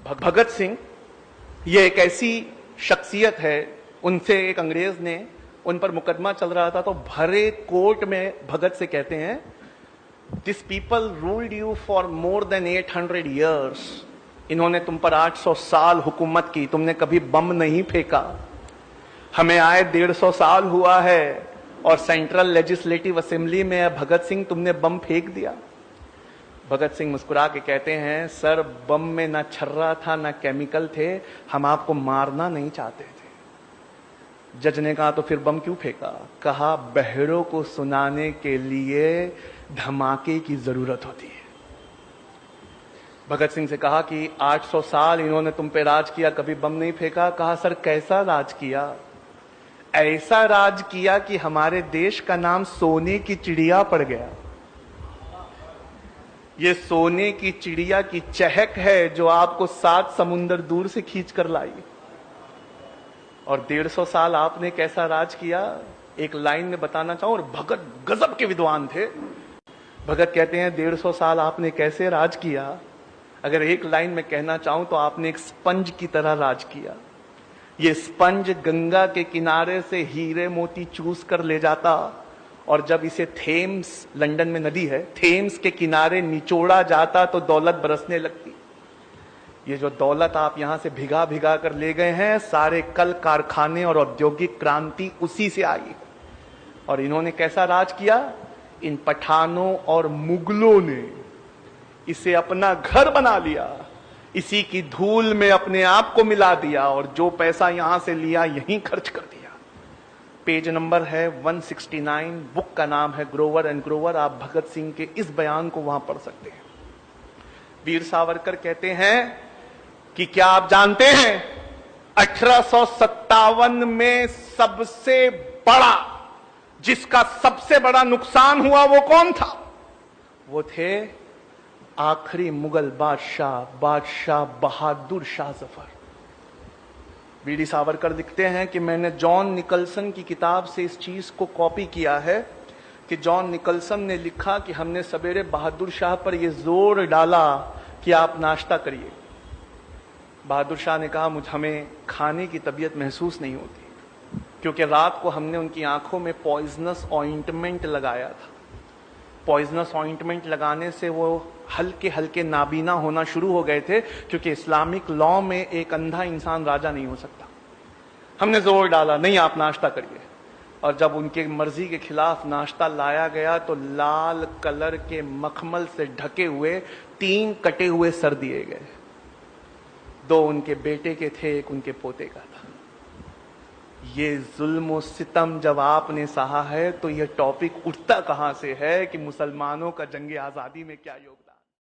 भगत सिंह ये एक ऐसी शख्सियत है, उनसे एक अंग्रेज ने, उन पर मुकदमा चल रहा था, तो भरे कोर्ट में भगत से कहते हैं, this people ruled you for more than 800 years. इन्होंने तुम पर 800 साल हुकूमत की, तुमने कभी बम नहीं फेंका। हमें आए 150 साल हुआ है और सेंट्रल लेजिस्लेटिव असेंबली में भगत सिंह तुमने बम फेंक दिया। भगत सिंह मुस्कुरा के कहते हैं, सर बम में ना छर्रा था ना केमिकल थे, हम आपको मारना नहीं चाहते थे। जज ने कहा तो फिर बम क्यों फेंका? कहा बहरों को सुनाने के लिए धमाके की जरूरत होती है। भगत सिंह से कहा कि 800 साल इन्होंने तुम पे राज किया, कभी बम नहीं फेंका। कहा सर कैसा राज किया? ऐसा राज किया कि हमारे देश का नाम सोने की चिड़िया पड़ गया। ये सोने की चिड़िया की चहक है जो आपको 7 समुंदर दूर से खींच कर लाई। और 150 साल आपने कैसा राज किया, एक लाइन में बताना चाहूं। और भगत गजब के विद्वान थे। भगत कहते हैं 150 साल आपने कैसे राज किया? अगर एक लाइन में कहना चाहूं तो आपने एक स्पंज की तरह राज किया। ये स्पंज गंगा के किनारे से हीरे मोती चूस कर ले जाता, और जब इसे थेम्स, लंदन में नदी है, थेम्स के किनारे निचोड़ा जाता तो दौलत बरसने लगती। ये जो दौलत आप यहां से भिगा भिगा कर ले गए हैं, सारे कल कारखाने और औद्योगिक क्रांति उसी से आई। और इन्होंने कैसा राज किया? इन पठानों और मुगलों ने इसे अपना घर बना लिया, इसी की धूल में अपने आप को मिला दिया, और जो पैसा यहां से लिया यहीं खर्च कर दिया। पेज नंबर है 169, बुक का नाम है ग्रोवर एंड ग्रोवर। आप भगत सिंह के इस बयान को वहां पढ़ सकते हैं। वीर सावरकर कहते हैं कि क्या आप जानते हैं 1857 में सबसे बड़ा, जिसका सबसे बड़ा नुकसान हुआ वो कौन था? वो थे आखिरी मुगल बादशाह बहादुर शाह जफर। वीडी सावरकर लिखते हैं कि मैंने जॉन निकलसन की किताब से इस चीज को कॉपी किया है कि जॉन निकलसन ने लिखा कि हमने सवेरे बहादुर शाह पर यह जोर डाला कि आप नाश्ता करिए। बहादुर शाह ने कहा हमें खाने की तबीयत महसूस नहीं होती, क्योंकि रात को हमने उनकी आंखों में पॉइजनस ऑइंटमेंट लगाया था। पॉइजनस ऑइंटमेंट लगाने से वो हल्के हल्के नाबीना होना शुरू हो गए थे, क्योंकि इस्लामिक लॉ में एक अंधा इंसान राजा नहीं हो सकता। हमने जोर डाला, नहीं आप नाश्ता करिए। और जब उनके मर्जी के खिलाफ नाश्ता लाया गया तो लाल कलर के मखमल से ढके हुए 3 कटे हुए सर दिए गए। 2 उनके बेटे के थे, 1 उनके पोते का था। ये जुल्म और सितम जब आपने सहा है तो यह टॉपिक उठता कहां से है कि मुसलमानों का जंगे आजादी में क्या योग